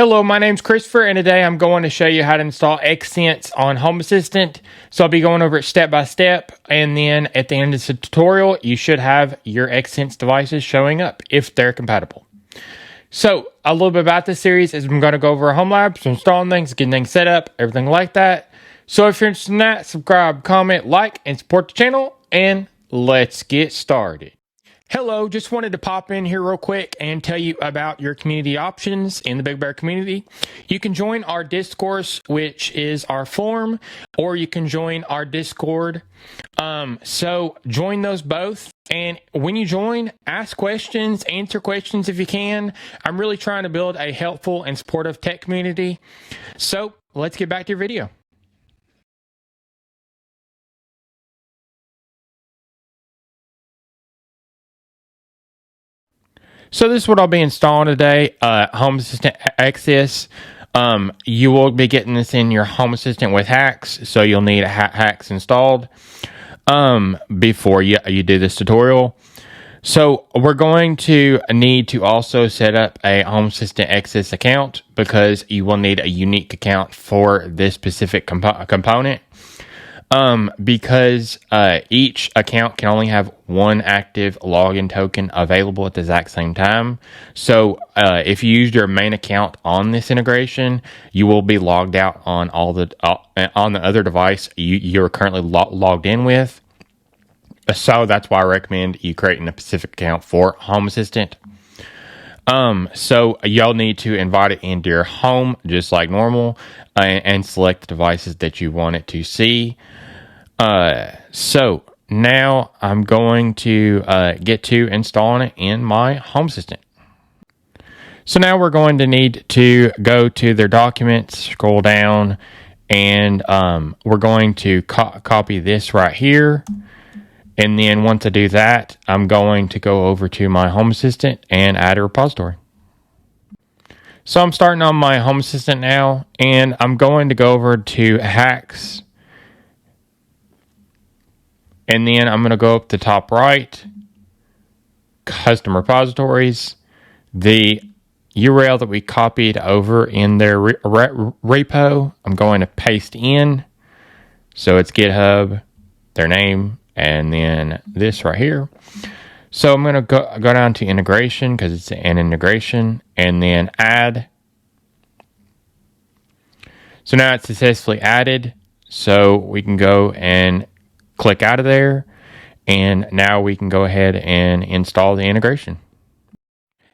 Hello, my name's Christopher, and today I'm going to show you how to install HACS on Home Assistant. So I'll be going over it step by step, and then at the end of the tutorial, you should have your HACS devices showing up if they're compatible. So a little bit about this series is I'm going to go over a home lab, so installing things, getting things set up, everything like that. So if you're interested in that, subscribe, comment, like, and support the channel, and let's get started. Hello, just wanted to pop in here real quick and tell you about your community options in the Big Bear community. You can join our discourse, which is our forum, or you can join our Discord. So join those both. And when you join, ask questions, answer questions if you can. I'm really trying to build a helpful and supportive tech community. So let's get back to your video. So this is what I'll be installing today, Home Assistant Access. You will be getting this in your Home Assistant with HACS, so you'll need a HACS installed before you do this tutorial. So we're going to need to also set up a Home Assistant Access account because you will need a unique account for this specific component. Because each account can only have one active login token available at the exact same time. So if you used your main account on this integration, you will be logged out on on the other device you're currently logged in with. So that's why I recommend you creating a specific account for Home Assistant. So y'all need to invite it into your home just like normal and select the devices that you want it to see. So now I'm going to get to installing it in my Home Assistant. So now we're going to need to go to their documents, scroll down, and we're going to copy this right here. And then once I do that, I'm going to go over to my Home Assistant and add a repository. So I'm starting on my Home Assistant now, and I'm going to go over to HACS. And then I'm going to go up the top right, Custom Repositories, the URL that we copied over in their repo, I'm going to paste in. So it's GitHub, their name, and then this right here. So I'm going to go down to integration because it's an integration, and then add. So now it's successfully added. So we can go and click out of there, and now we can go ahead and install the integration.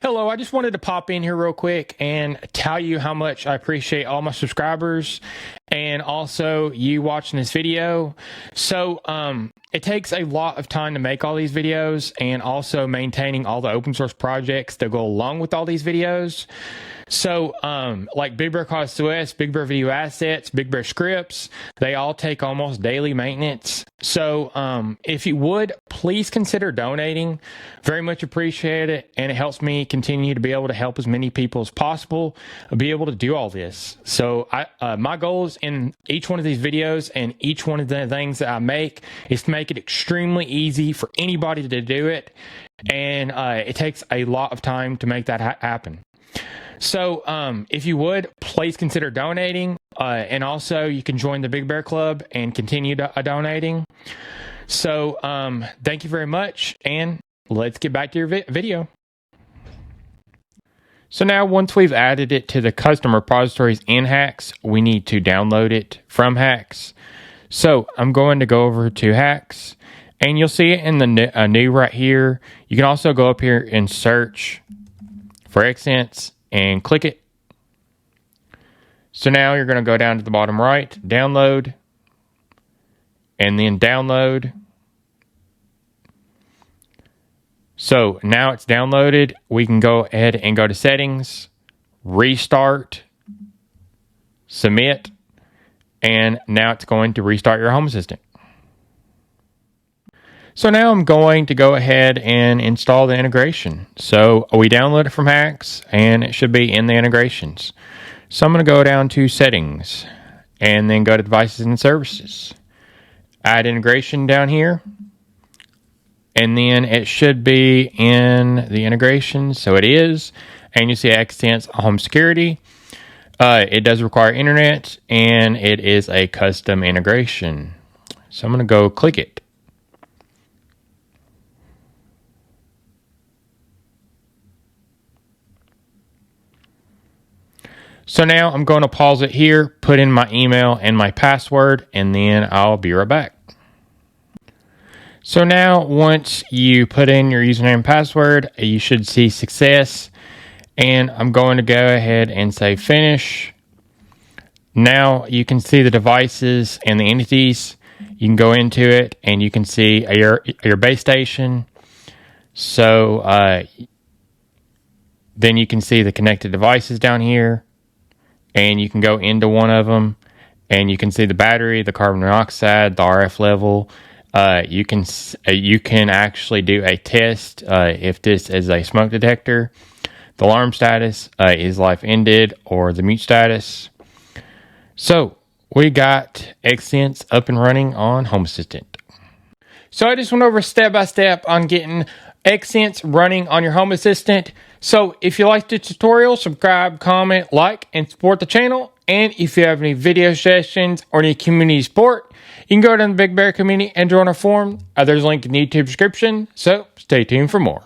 Hello, I just wanted to pop in here real quick and tell you how much I appreciate all my subscribers and also you watching this video. So it takes a lot of time to make all these videos and also maintaining all the open source projects that go along with all these videos. So like Big Bear Cost OS, Big Bear Video Assets, Big Bear Scripts, they all take almost daily maintenance. So if you would, please consider donating. Very much appreciate it, and it helps me continue to be able to help as many people as possible be able to do all this. So my goals in each one of these videos and each one of the things that I make is to make it extremely easy for anybody to do it, and it takes a lot of time to make that happen. So if you would, please consider donating, and also you can join the Big Bear Club and continue donating. So thank you very much, and let's get back to your video. So now once we've added it to the custom repositories in HACS, we need to download it from HACS. So I'm going to go over to HACS, and you'll see it in the new right here. You can also go up here and search for HACS and click it. So now you're going to go down to the bottom right, download, and then download. So now it's downloaded. We can go ahead and go to settings, restart, submit, and now it's going to restart your Home Assistant. So now I'm going to go ahead and install the integration. So we download it from HACS, and it should be in the integrations. So I'm going to go down to settings, and then go to devices and services. Add integration down here, and then it should be in the integration. So it is, and you see Access Home Security. It does require internet, and it is a custom integration. So I'm going to go click it. So now I'm going to pause it here, put in my email and my password, and then I'll be right back. So now once you put in your username and password, you should see success. And I'm going to go ahead and say finish. Now you can see the devices and the entities. You can go into it and you can see your base station. So then you can see the connected devices down here. And you can go into one of them and you can see the battery, the carbon monoxide, the RF level. You can actually do a test if this is a smoke detector. The alarm status is life ended or the mute status. So we got XSense up and running on Home Assistant. So I just went over step by step on getting XSense running on your Home Assistant. So if you liked the tutorial, subscribe, comment, like, and support the channel. And if you have any video suggestions or any community support, you can go down to the Big Bear community and join our forum. There's a link in the YouTube description. So stay tuned for more.